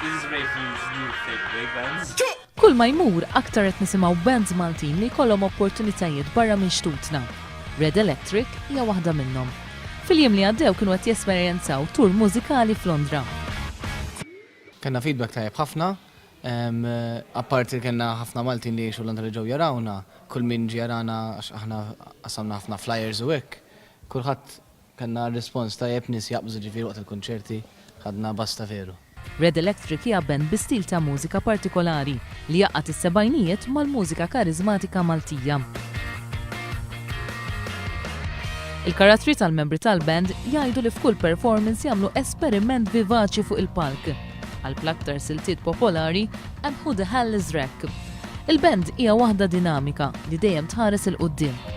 This is Rayfield's new fake wave bands. Kull ma jmur aktar qed nisimgħu bands Maltin li jkollhom opportunitajiet barra minn xtutna. Red Electric hija waħda minnhom. Fil-jiem li għaddew kienu qed jesperjenzaw tur mużikali f'Londra. Kenna feedback tajjeb ħafna, apparti kenna ħafna Maltin li jgħixu Londra li ġew jarawna, kull min ġie jarana għax aħna qasamna ħafna flyers u hekk. Kulħadd kenna rispons tajjeb nies jaqbżu ġifieri waqt il-kunċerti, ħadna basta veru. Red Electric hija band bi stil ta' mużika partikolari li jaqgħad is-sebgħinijiet mal-mużika karizmatika Maltija. Il-karattri tal-membri tal-band jgħidu li f'kull performance jagħmlu esperiment vivaċi fuq il-palk. Għall-aktar siltiet popolari and Who the Hell is Rec. Il-band hija waħda dinamika li dejjem tħares il-qudiem.